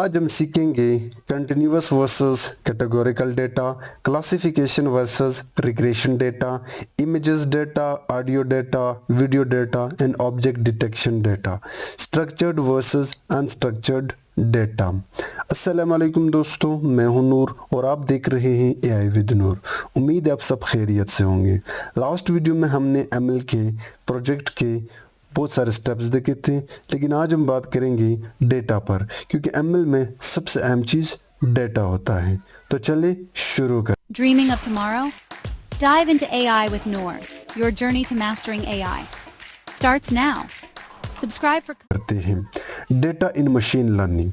आज हम सीखेंगे continuous versus categorical data, classification versus regression data, images data, audio data, video data and object detection data, structured versus unstructured data. अस्सलाम वालेकुम दोस्तों, मैं हूं नूर और आप देख रहे हैं एआई विद नूर। उम्मीद है आप सब खैरियत से होंगे। लास्ट वीडियो में हमने एमएल के प्रोजेक्ट के बहुत सारे स्टेप्स देखे थे, लेकिन आज हम बात करेंगे डेटा पर, क्योंकि एमएल में सबसे अहम चीज़ डेटा होता है। तो चले शुरू कर। Dreaming of tomorrow? Dive into AI with Noor. Your journey to mastering AI starts now. Subscribe for करते हैं डेटा इन मशीन लर्निंग।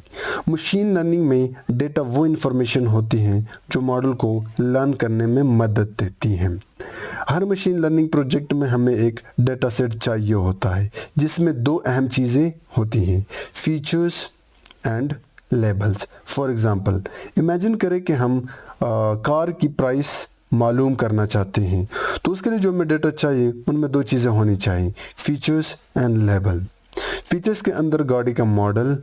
मशीन लर्निंग में डेटा वो इंफॉर्मेशन होती है जो मॉडल को लर्न करने में मदद देती हैं। हर मशीन लर्निंग प्रोजेक्ट में हमें एक डेटा सेट चाहिए होता है, जिसमें दो अहम चीज़ें होती हैं, features and labels. For example, imagine करें कि हम कार की प्राइस मालूम करना चाहते हैं, तो उसके लिए जो हमें डेटा चाहिए उनमें दो चीज़ें होनी चाहिए, फीचर्स एंड लेबल। फीचर्स के अंदर गाड़ी का मॉडल,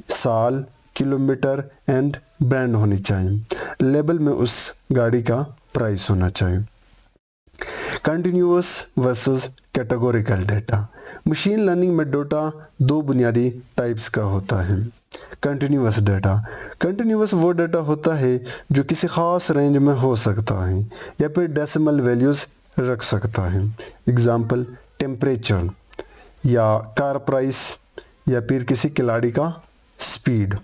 साल, किलोमीटर एंड ब्रांड होनी चाहिए। लेबल में उस गाड़ी का प्राइस होना चाहिए। Continuous versus categorical data. Machine learning में डेटा दो बुनियादी टाइप्स का होता है। कंटिन्यूअस डेटा, कंटिन्यूअस वो डेटा होता है जो किसी ख़ास रेंज में हो सकता है या फिर डेसिमल वैल्यूज़ रख सकता है। एग्ज़ाम्पल, टेम्परेचर या कार प्राइस या फिर किसी खिलाड़ी का स्पीड।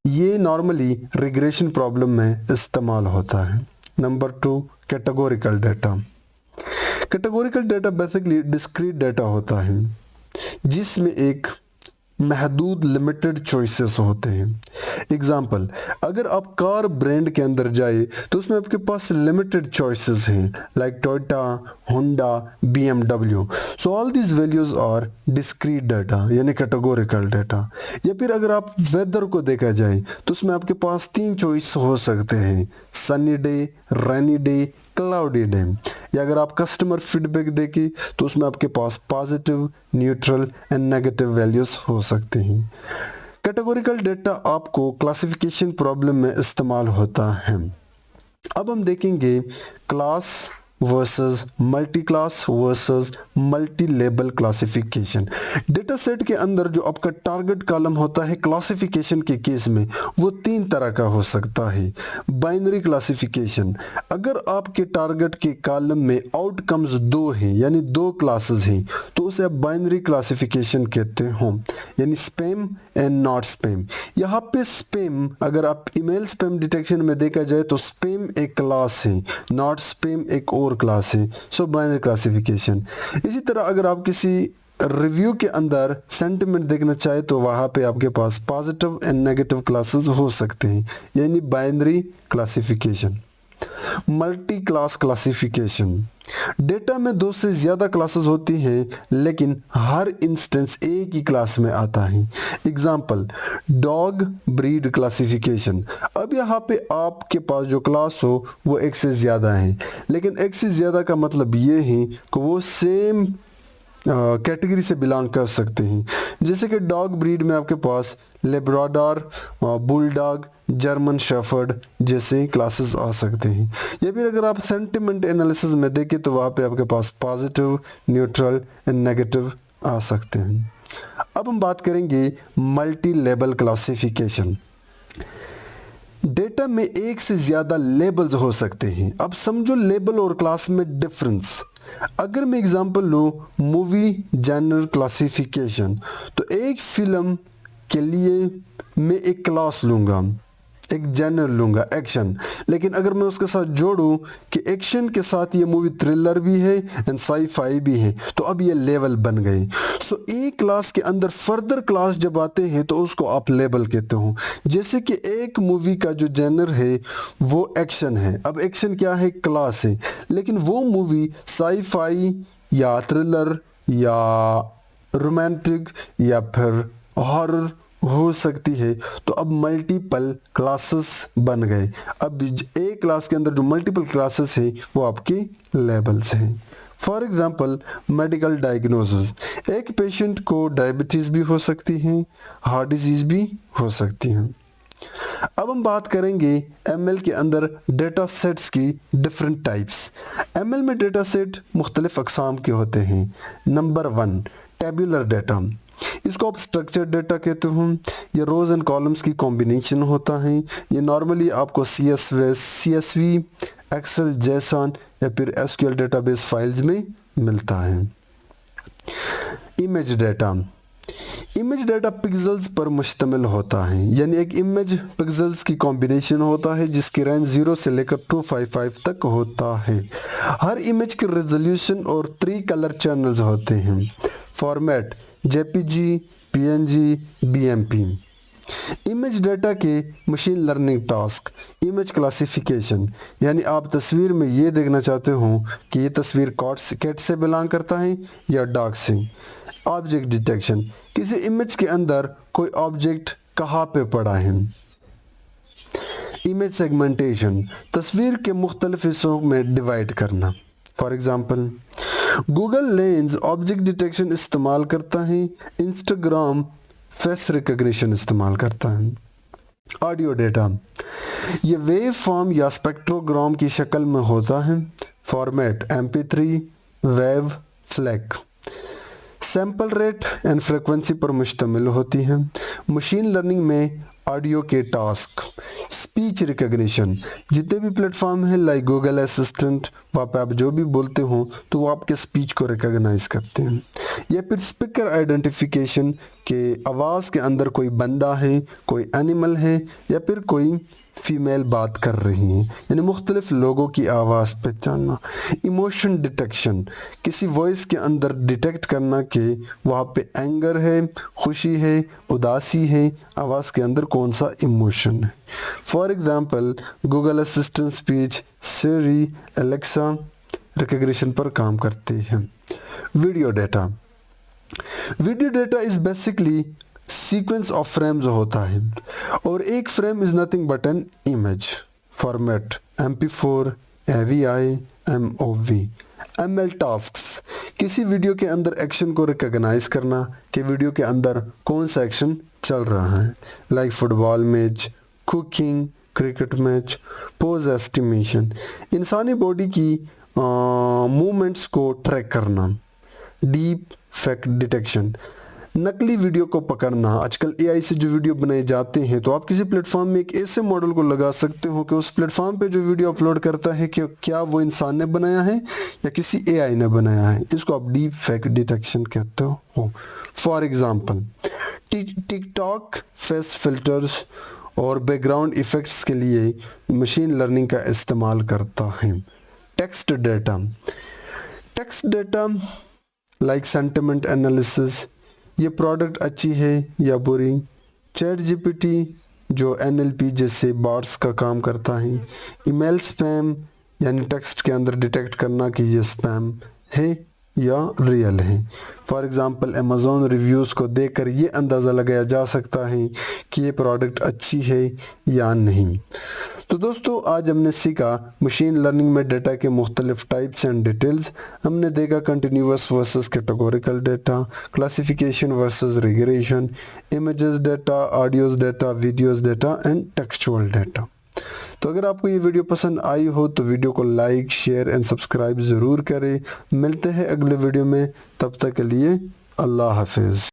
ये नॉर्मली रिग्रेशन प्रॉब्लम में इस्तेमाल होता है। Number 2, categorical data. Categorical data basically discrete data होता है, जिसमें एक महदूद लिमिटेड चॉइसेस होते हैं। एग्जाम्पल, अगर आप कार ब्रांड के अंदर जाए तो उसमें आपके पास लिमिटेड चॉइसेस हैं, like Toyota, Honda, BMW। So all these values are discrete data, यानी कैटेगोरिकल डाटा। या फिर अगर आप वेदर को देखा जाए तो उसमें आपके पास 3 चॉइस हो सकते हैं, sunny day, rainy day, cloudy day. या अगर आप कस्टमर फीडबैक देखें तो उसमें आपके पास positive, neutral and negative values हो सकते हैं। कैटेगोरिकल डेटा आपको क्लासिफिकेशन प्रॉब्लम में इस्तेमाल होता है। अब हम देखेंगे class versus multi class versus multi label classification. Data set के अंदर जो आपका टारगेट कॉलम होता है क्लासिफिकेशन के केस में, वो 3 तरह का हो सकता है। बाइनरी क्लासिफिकेशन, अगर आपके टारगेट के कॉलम में आउटकम्स 2 हैं, यानी 2 क्लासेस हैं, तो उसे आप बाइनरी क्लासिफिकेशन कहते हो, यानी स्पैम एंड नॉट स्पैम। यहाँ पे स्पैम, अगर आप ईमेल स्पैम डिटेक्शन में देखा जाए तो स्पैम एक क्लास है, नॉट स्पैम एक और क्लास है। सो बाइनरी क्लासिफिकेशन। इसी तरह अगर आप किसी रिव्यू के अंदर सेंटिमेंट देखना चाहे तो वहाँ पे आपके पास पॉजिटिव एंड नेगेटिव क्लासेस हो सकते हैं, यानी binary classification. Multi class classification, data में 2 से ज़्यादा क्लासेस होती हैं, लेकिन हर इंस्टेंस एक ही क्लास में आता है। Example, dog breed classification. अब यहाँ पे आपके पास जो क्लास हो वो एक से ज़्यादा है, लेकिन एक से ज़्यादा का मतलब ये है कि वो सेम कैटेगरी से बिलोंग कर सकते हैं। जैसे कि डॉग ब्रीड में आपके पास लेब्राडोर, बुलडॉग, जर्मन शेफर्ड जैसे क्लासेस आ सकते हैं। या फिर अगर आप सेंटिमेंट एनालिसिस में देखें तो वहाँ पे आपके पास पॉजिटिव, न्यूट्रल एंड नेगेटिव आ सकते हैं। अब हम बात करेंगे मल्टी लेबल क्लासिफिकेशन। डेटा में एक से ज़्यादा लेबल्स हो सकते हैं। अब समझो लेबल और क्लास में डिफरेंस। अगर मैं एग्जांपल लूँ मूवी जनरल क्लासिफिकेशन, तो एक फिल्म के लिए मैं एक क्लास लूँगा, एक जनर लूँगा, एक्शन। लेकिन अगर मैं उसके साथ जोड़ूँ कि एक्शन के साथ ये मूवी थ्रिलर भी है एंड साई-फाई भी है, तो अब ये लेवल बन गए। सो एक क्लास के अंदर फर्दर क्लास जब आते हैं तो उसको आप लेबल कहते हो। जैसे कि एक मूवी का जो जनर है वो एक्शन है, अब एक्शन क्या है, क्लास है, लेकिन वो मूवी साई-फाई या थ्रिलर या रोमांटिक या फिर हॉरर हो सकती है। तो अब मल्टीपल क्लासेस बन गए। अब एक क्लास के अंदर जो मल्टीपल क्लासेस है वो आपके लेबल्स हैं। फॉर एग्जांपल, मेडिकल डायग्नोसिस, एक पेशेंट को डायबिटीज़ भी हो सकती है, हार्ट डिजीज़ भी हो सकती है। अब हम बात करेंगे एमएल के अंदर डेटा सेट्स की डिफरेंट टाइप्स। एमएल में डेटा सेट मुख्तलिफ अक़साम के होते हैं। Number 1, tabular data. इसको आप स्ट्रक्चर्ड डेटा कहते हो। ये रोज़ एंड कॉलम्स की कॉम्बिनेशन होता है। ये नॉर्मली आपको CSV, एक्सेल, जेसन या फिर SQL डेटाबेस फाइल्स में मिलता है। Image data. Image data pixels पर मुश्तमिल होता है, यानी एक इमेज पिक्सेल्स की कॉम्बिनेशन होता है जिसकी रेंज 0 से लेकर 255 तक होता है। हर इमेज की रेजोल्यूशन और 3 कलर चैनल्स होते हैं। Format JPG, PNG, BMP। Image data के machine learning task. Image classification, यानी आप तस्वीर में ये देखना चाहते हो कि ये तस्वीर कैट से बिलोंग करता है या डॉग से। ऑब्जेक्ट डिटेक्शन, किसी इमेज के अंदर कोई ऑब्जेक्ट कहाँ पे पड़ा है। इमेज सेगमेंटेशन, तस्वीर के मुख्तलिफ हिस्सों में डिवाइड करना। For example, Google lens object detection इस्तेमाल करता है, इंस्टाग्राम फेस रिकग्निशन इस्तेमाल करता है। ऑडियो डेटा, ये वेव फॉर्म या स्पेक्ट्रोग्राम की शक्ल में होता है। Format MP3, wave, FLAC. Sample rate and frequency पर मुश्तमिल होती है। मशीन लर्निंग में ऑडियो के टास्क। स्पीच रिकग्निशन, जितने भी प्लेटफॉर्म हैं लाइक गूगल असिस्टेंट, वहाँ पे आप जो भी बोलते हो तो वो आपके स्पीच को रिकग्नाइज करते हैं। या फिर स्पीकर आइडेंटिफिकेशन के आवाज़ के अंदर कोई बंदा है, कोई एनिमल है या फिर कोई फीमेल बात कर रही हैं, यानी मुख्तलिफ लोगों की आवाज़ पहचानना। इमोशन डिटेक्शन, किसी वॉइस के अंदर डिटेक्ट करना कि वहाँ पे एंगर है, खुशी है, उदासी है, आवाज़ के अंदर कौन सा इमोशन है। For example, Google assistant speech, Siri, Alexa recognition पर काम करते हैं। Video data. Video data is basically sequence of frames होता है और एक frame is nothing but an image. Format MP4, AVI, MOV। ML tasks, किसी वीडियो के अंदर एक्शन को रिकग्नाइज करना कि वीडियो के अंदर कौन सा एक्शन चल रहा है, like football match, cooking, cricket match. Pose estimation, इंसानी बॉडी की मूवमेंट्स को ट्रैक करना। डीप फेक डिटेक्शन, नकली वीडियो को पकड़ना। आजकल AI से जो वीडियो बनाए जाते हैं तो आप किसी प्लेटफॉर्म में एक ऐसे मॉडल को लगा सकते हो कि उस प्लेटफॉर्म पे जो वीडियो अपलोड करता है कि क्या वो इंसान ने बनाया है या किसी AI ने बनाया है। इसको आप डीप फेक डिटेक्शन कहते हो। For example, TikTok face filters और बैकग्राउंड इफ़ेक्ट्स के लिए मशीन लर्निंग का इस्तेमाल करता है। Text data. Text data like sentiment analysis, ये प्रोडक्ट अच्छी है या बुरी। ChatGPT जो NLP जैसे बॉट्स का काम करता है। ईमेल स्पैम, यानी टेक्स्ट के अंदर डिटेक्ट करना कि ये स्पैम है या रियल है। फॉर एग्ज़ाम्पल, अमेज़ॉन रिव्यूज़ को देखकर ये अंदाज़ा लगाया जा सकता है कि ये प्रोडक्ट अच्छी है या नहीं। तो दोस्तों, आज हमने सीखा मशीन लर्निंग में डेटा के मुख्तलिफ टाइप्स एंड डिटेल्स। हमने देखा continuous versus categorical data, classification versus regression, images data, audios data, videos data and textual data. तो अगर आपको ये वीडियो पसंद आई हो तो वीडियो को लाइक, शेयर एंड सब्सक्राइब ज़रूर करें। मिलते हैं अगले वीडियो में, तब तक के लिए अल्लाह हाफिज़।